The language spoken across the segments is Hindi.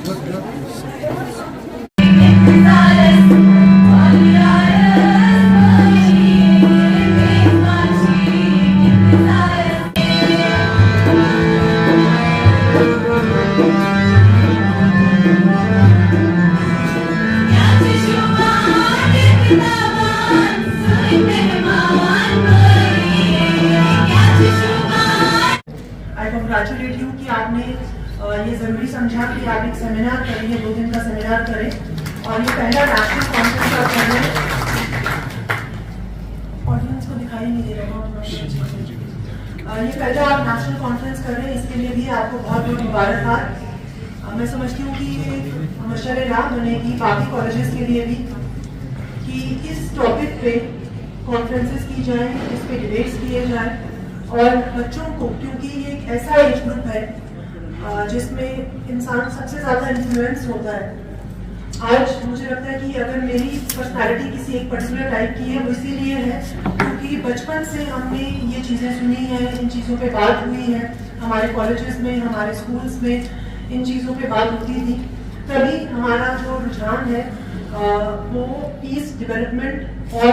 कॉन्ग्रेचुलेट यू कि आपने ये ज़रूरी समझा कि आप एक सेमिनार करेंगे, 2 दिन का सेमिनार करें और ये पहला नेशनल कॉन्फ्रेंस आप कर रहे हैं। ऑडियंस को दिखाई नहीं दे रहा है। ये पहला आप नेशनल कॉन्फ्रेंस कर रहे हैं, इसके लिए भी आपको बहुत बहुत मुबारकबाद। मैं समझती हूँ कि ये मशअरे राह बनेगी बाकी कॉलेजेस के लिए भी कि इस टॉपिक पे कॉन्फ्रेंसेस की जाए, इस पे डिबेट्स किए जाए और बच्चों को, क्योंकि ये एक ऐसा एज ग्रुप है जिसमें इंसान सबसे ज़्यादा इन्फ्लुएंस होता है। आज मुझे लगता है कि अगर मेरी पर्सनालिटी किसी एक पर्टिकुलर टाइप की है वो इसीलिए है क्योंकि बचपन से हमने ये चीज़ें सुनी हैं, इन चीज़ों पे बात हुई है, हमारे कॉलेजेस में, हमारे स्कूल्स में इन चीज़ों पे बात होती थी। तभी हमारा जो रुझान है वो पीस, डेवलपमेंट और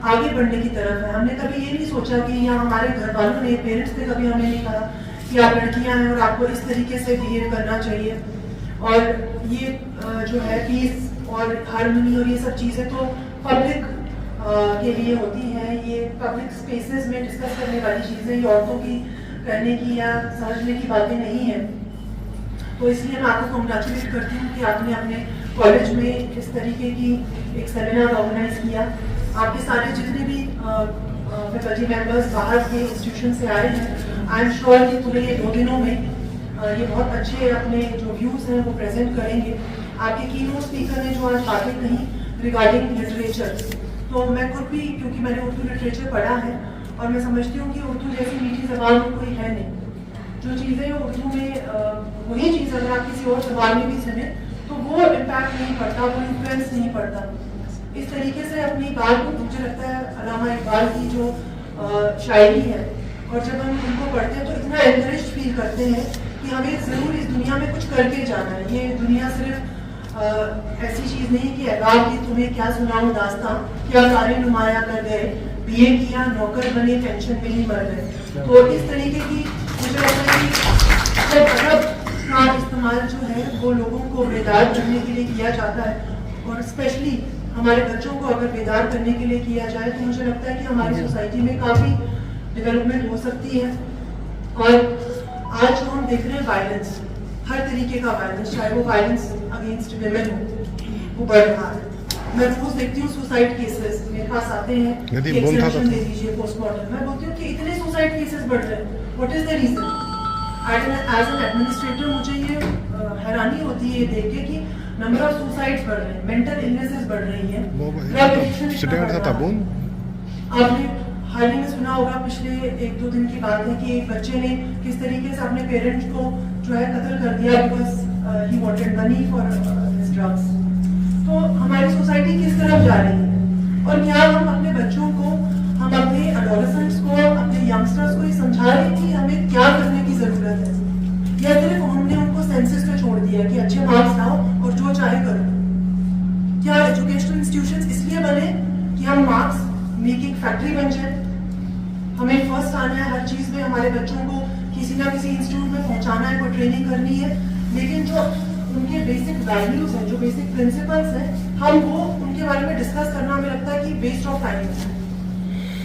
आगे बढ़ने की तरफ है। हमने कभी ये नहीं सोचा कि या हमारे घर वालों ने, पेरेंट्स ने कभी हमें नहीं कहा कि आप लड़कियां हैं और आपको इस तरीके से बिहेव करना चाहिए। और ये जो है पीस और हार्मनी और ये सब चीज़ें तो पब्लिक के लिए होती हैं, ये पब्लिक स्पेसेस में डिस्कस करने वाली चीज़ें, ये औरतों की करने की या समझने की बातें नहीं हैं। तो इसलिए मैं आपको कॉन्ग्रेचुलेट करती हूँ कि आपने अपने कॉलेज में इस तरीके की एक सेमिनार ऑर्गेनाइज किया। आपके सारे जितने भी फैकल्टी मेंबर्स बाहर के इंस्टीट्यूशन से आए हैं, आई एम श्योर कि पूरे ये 2 दिनों में ये बहुत अच्छे अपने जो व्यूज़ हैं वो प्रेजेंट करेंगे। आपके कीनोट स्पीकर ने जो आज बातें कही रिगार्डिंग लिटरेचर, तो मैं खुद भी, क्योंकि मैंने उर्दू लिटरेचर पढ़ा है और मैं समझती हूँ कि उर्दू जैसी मीठी ज़बान कोई है नहीं। जो चीज़ें उर्दू में, वही चीज़ अगर आप किसी और ज़बान में भी सुने तो वो इम्पैक्ट नहीं पड़ता, वो इन्फ्लुएंस नहीं पड़ता। इस तरीके से अपनी बात को, मुझे लगता है अल्लामा इकबाल की जो शायरी है और जब हम उनको पढ़ते हैं तो इतना एनकरेज फील करते हैं कि हमें ज़रूर इस दुनिया में कुछ करके जाना है। ये दुनिया सिर्फ ऐसी चीज़ नहीं कि अहबाब की तुम्हें क्या सुनाऊं दास्तां, क्या सारे नुमाया कर गए, बीए किया, नौकर बने, पेंशन मिली, मर गए। तो इस तरीके की मुझे लगता है कि जब अदब का इस्तेमाल जो है वो लोगों को बेदार करने के लिए किया जाता है और स्पेशली हमारे बच्चों को अगर बेदार करने के लिए किया जाए तो मुझे लगता है कि हमारी सोसाइटी में काफ़ी डेवलपमेंट हो सकती है। और आज जो हम देख रहे हैं वायलेंस, हर तरीके का वायलेंस, चाहे वो वायलेंस अगेंस्ट विमेन हो, वो बढ़ रहा है। मैं रोज देखती हूँ सुसाइड केसेस मेरे पास आते हैं, एक्सटेंशन दे दीजिए पोस्टमार्टम। मैं बोलती हूँ कि इतने सुसाइड केसेस बढ़ रहे हैं, what is the reason? As an administrator मुझे ये हैरानी होती है देख के कि नंबर ऑफ सुसाइड्स बढ़ रहे हैं, मेंटल इलनेसेस बढ़ रही हैं, ड्रग एडिक्शन। आपने हाल ही में सुना होगा, पिछले 1-2 दिन की बात है कि एक बच्चे ने किस तरीके से अपने पेरेंट्स को जो है कत्ल कर दिया because he wanted money for his drugs. तो हमारी सोसाइटी किस तरफ जा रही है और क्या हम अपने बच्चों को, हम अपने एडोलेसेंट्स को, अपने यंगस्टर्स को ये समझा रहे हैं कि हमें क्या करने की जरूरत है, या सिर्फ हमने उनको सेंसेस पे छोड़ दिया कि अच्छे मार्क्स लाओ और जो चाहे करो? क्या एजुकेशनल इंस्टीट्यूशंस इसलिए बने कि हम मार्क्स मेकिंग फैक्ट्री बन जाए? हमें फर्स्ट आना है हर चीज में, हमारे बच्चों को किसी ना किसी इंस्टीट्यूट में पहुंचाना है, कोई ट्रेनिंग करनी है, लेकिन जो उनके बेसिक वैल्यूज हैं, जो बेसिक प्रिंसिपल्स हैं, हम वो उनके बारे में डिस्कस करना हमें लगता है कि वेस्ट ऑफ टाइम है।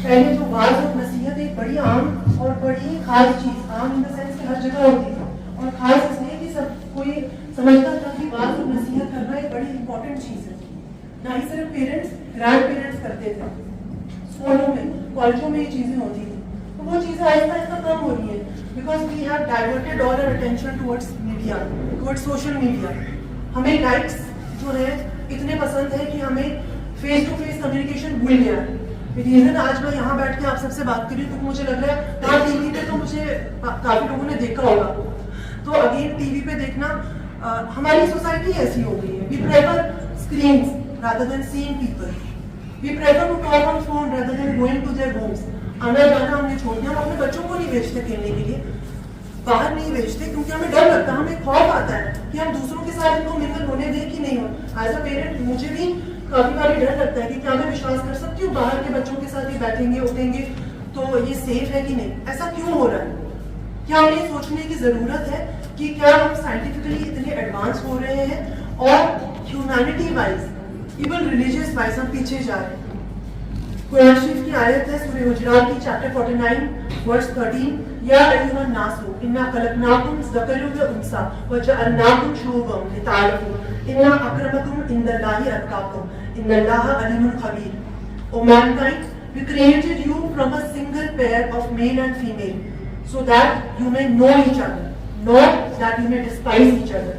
पहले जो वाज और नसीहत एक बड़ी आम और बड़ी खास चीज, आम इन द सेंस कि हर जगह होती है और खास इसलिए कि सब कोई समझता था कि वाज और नसीहत करना एक बड़ी इंपॉर्टेंट चीज है। ना ही सिर्फ पेरेंट्स, ग्रैंड पेरेंट्स करते थे, स्कूलों में, कॉलेजों में ये चीजें होती थी। तो वो चीजें आहिस्ता आहिस्ता कम हो रही है because we have diverted all our attention towards media, towards social media. हमें लाइक्स जो है इतने पसंद है कि हमें फेस टू फेस कम्युनिकेशन भूल गया है। रीजन आज मैं यहाँ बैठ के आप सबसे बात कर रही हूँ क्योंकि मुझे लग रहा है कहाँ टीवी पे तो मुझे काफी लोगों ने देखा होगा, तो अगेन टीवी पे देखना हमारी सोसाइटी ऐसी हो गई है। We prefer screens rather than seeing people. We prefer to talk on phone rather than going to their homes. आना जाना हमने छोड़ दिया, हम अपने बच्चों को नहीं भेजते खेलने के लिए। बाहर नहीं भेजते क्योंकि हमें डर लगता है, हमें खौफ आता है कि हम दूसरों के साथ इनको मिलकर होने दें कि नहीं हो। एज अ पेरेंट मुझे भी काफी बार डर लगता है कि क्या मैं विश्वास कर सकती हूँ बाहर के बच्चों के साथ ही बैठेंगे उठेंगे तो ये सेफ है कि नहीं, ऐसा क्यों हो रहा है। क्या हमें ये सोचने की जरूरत है कि क्या हम साइंटिफिकली इतने एडवांस हो रहे हैं और humanity wise even religious wise हम पीछे जा रहे हैं। कुरान शरीफ की आयत है सूरह हुजरात की चैप्टर 49 वर्स 13, या अय्युहन नासु इन्ना खलकनाकुम ज़करन व उन्सा व जअलनाकुम शुअबन लितअरफू इन्ना अक्रमकुम इंदल्लाहि अत्काकुम इन्नल्लाहा अलीमुन खबीर। O mankind, we created you from a single pair of male and female so that you may know each other, not that you may despise each other.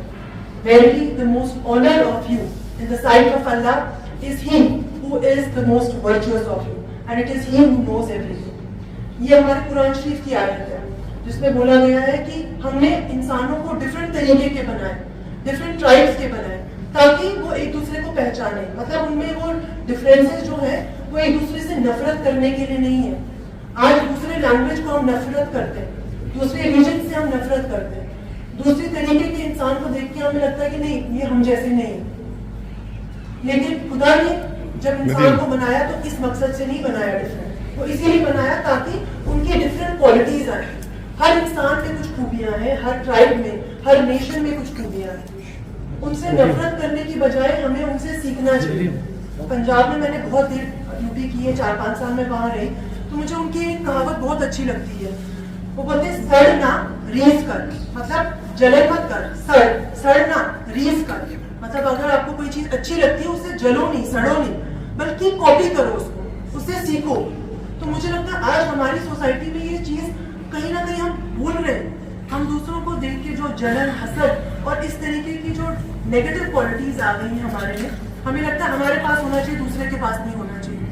Verily, the most honored of you in the sight of Allah is He who is the most virtuous of you, and it is He who knows everything. ये हमारे कुरान शरीफ की आयत है जिसमें बोला गया है कि हमने इंसानों को डिफरेंट तरीके के बनाए, डिफरेंट ट्राइब्स के बनाए ताकि वो एक दूसरे को पहचाने। मतलब उनमें वो डिफरेंसेस जो है वो एक दूसरे से नफरत करने के लिए नहीं है। आज दूसरे लैंग्वेज को हम नफरत करते हैं, दूसरे रीजन से हम नफरत करते हैं, दूसरी तरीके के इंसान को देख के हमें लगता है कि नहीं ये हम जैसे नहीं है। लेकिन खुदा ने जब इंसान को बनाया तो इस मकसद से नहीं बनाया डिफरेंट, वो इसीलिए बनाया ताकि उनकी डिफरेंट क्वालिटीज आए। हर इंसान में कुछ खूबियां हैं, हर ट्राइब में, हर नेशन में कुछ खूबियां हैं। उनसे नफरत करने की बजाय हमें उनसे सीखना चाहिए। पंजाब में मैंने बहुत देर ड्यूटी की है, 4-5 साल में वहां रही, तो मुझे उनकी एक कहावत बहुत अच्छी लगती है। वो बोलते हैं सड़ना रीस कर, मतलब जलन मत कर, सड़ना रीस कर। मतलब अगर आपको कोई चीज अच्छी लगती है उससे जलो नहीं, सड़ो नहीं, बल्कि कॉपी करो उसको, उससे सीखो। तो मुझे लगता है आज हमारी सोसाइटी में ये चीज कहीं ना कहीं हम भूल रहे हैं। हम दूसरों को देख के जो जलन, हसद और इस तरीके की जो नेगेटिव क्वालिटीज आ गई हैं हमारे में, हमें लगता है हमारे पास होना चाहिए, दूसरे के पास नहीं होना चाहिए।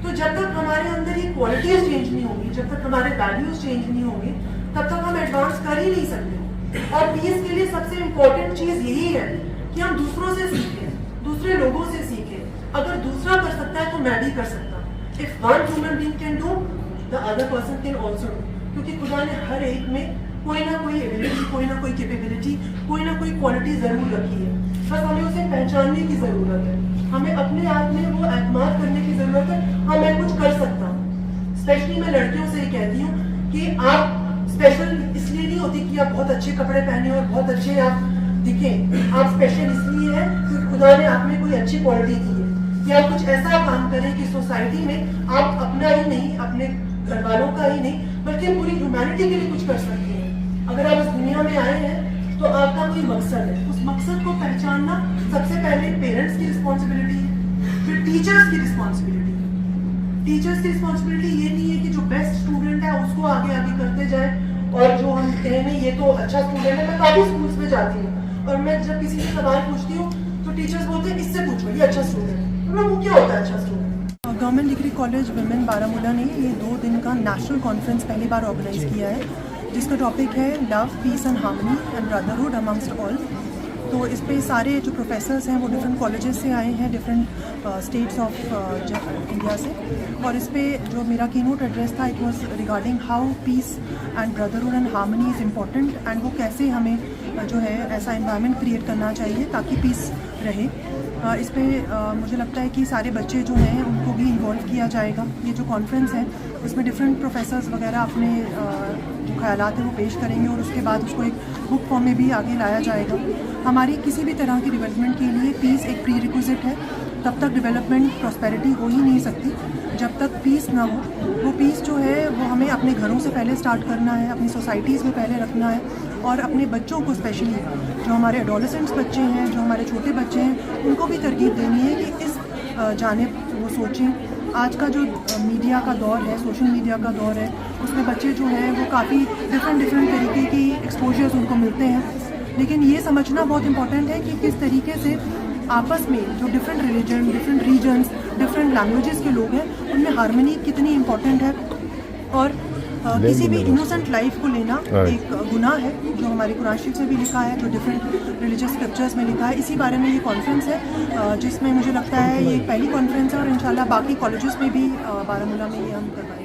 तो जब तक हमारे अंदर ये क्वालिटीज चेंज नहीं होंगी, जब तक हमारे वैल्यूज चेंज नहीं होंगे, तब तक हम एडवांस कर ही नहीं सकते। और पीस के लिए सबसे इम्पोर्टेंट चीज यही है कि हम दूसरों से सीखें, दूसरे लोगों से सीखें। अगर दूसरा कर सकता है तो मैं भी कर सकता हूँ। If one human being can do, the other person can also do. क्योंकि खुदा ने हर एक में कोई ना कोई एबिलिटी, कोई ना कोई कैपेबिलिटी, कोई ना कोई क्वालिटी जरूर रखी है। बस हमें उसे पहचानने की जरूरत है, हमें अपने आप में वो एतमाद करने की जरूरत है, हाँ मैं कुछ कर सकता हूँ। स्पेशली मैं लड़कियों से ये कहती हूँ कि आप स्पेशल इसलिए नहीं होती कि आप बहुत अच्छे कपड़े पहने और बहुत अच्छे आप दिखें। आप स्पेशल इसलिए है क्योंकि खुदा ने आप में कोई अच्छी क्वालिटी दी है, कि आप कुछ ऐसा काम करें कि सोसाइटी में आप अपना ही नहीं, अपने घर वालों का ही नहीं, बल्कि पूरी ह्यूमैनिटी के लिए कुछ कर सकते हैं। अगर आप इस दुनिया में आए हैं तो आपका कोई मकसद है, उस मकसद को पहचानना सबसे पहले पेरेंट्स की रिस्पॉन्सिबिलिटी है, फिर टीचर्स की रिस्पॉन्सिबिलिटी है। टीचर्स की रिस्पॉन्सिबिलिटी ये नहीं है कि जो बेस्ट स्टूडेंट है उसको आगे आगे करते जाए, और जो हम कहें नहीं ये तो अच्छा स्टूडेंट है। मैं काफी स्कूल्स में जाती हूँ और मैं जब किसी से सवाल पूछती हूँ तो टीचर्स बोलते हैं इससे पूछो ये अच्छा स्टूडेंट है। तो वो क्या होता है अच्छा student? Government degree college women Baramulla ने ये 2 दिन का नेशनल कॉन्फ्रेंस पहली बार ऑर्गेनाइज किया है, जिसका टॉपिक है love, peace and harmony and brotherhood amongst all. तो इस पे सारे जो प्रोफेसर्स हैं वो डिफरेंट कॉलेजेस से आए हैं, डिफरेंट स्टेट्स ऑफ इंडिया से। और इस पे जो मेरा कीनोट एड्रेस था, it was regarding how peace and brotherhood and harmony is important, and वो कैसे हमें जो है ऐसा इन्वायरमेंट क्रिएट करना चाहिए ताकि पीस रहे। इस पे मुझे लगता है कि सारे बच्चे जो हैं उनको भी इन्वॉल्व किया जाएगा। ये जो कॉन्फ्रेंस है उसमें डिफरेंट प्रोफेसर्स वगैरह अपने जो ख्यालात हैं वो पेश करेंगे और उसके बाद उसको एक बुक फॉर्म में भी आगे लाया जाएगा। हमारी किसी भी तरह की डेवलपमेंट के लिए पीस एक प्री रिक्विजिट है, तब तक डेवलपमेंट प्रॉस्पेरिटी हो ही नहीं सकती जब तक पीस ना हो। वो पीस जो है वो हमें अपने घरों से पहले स्टार्ट करना है, अपनी सोसाइटीज़ में पहले रखना है, और अपने बच्चों को स्पेशली जो हमारे एडोलेसेंट्स बच्चे हैं, जो हमारे छोटे बच्चे हैं, उनको भी तरकीब देनी है कि इस जानिब वो सोचें। आज का जो मीडिया का दौर है, सोशल मीडिया का दौर है, उसमें बच्चे जो हैं वो काफ़ी डिफरेंट तरीके की एक्सपोजर्स उनको मिलते हैं, लेकिन ये समझना बहुत इम्पॉर्टेंट है कि किस तरीके से आपस में जो different religion, different regions, different languages के लोग हैं उनमें हार्मनी कितनी इम्पॉर्टेंट है। और किसी भी इनोसेंट लाइफ को लेना एक गुनाह है, जो हमारे कुरान शरीफ में भी लिखा है, जो डिफरेंट रिलीजियस स्क्रिप्चर्स में लिखा है। इसी बारे में ये कॉन्फ्रेंस है, जिसमें मुझे लगता है ये पहली कॉन्फ्रेंस है और इंशाल्लाह बाकी कॉलेजेस में भी बारामूला में ये हम करवाएंगे।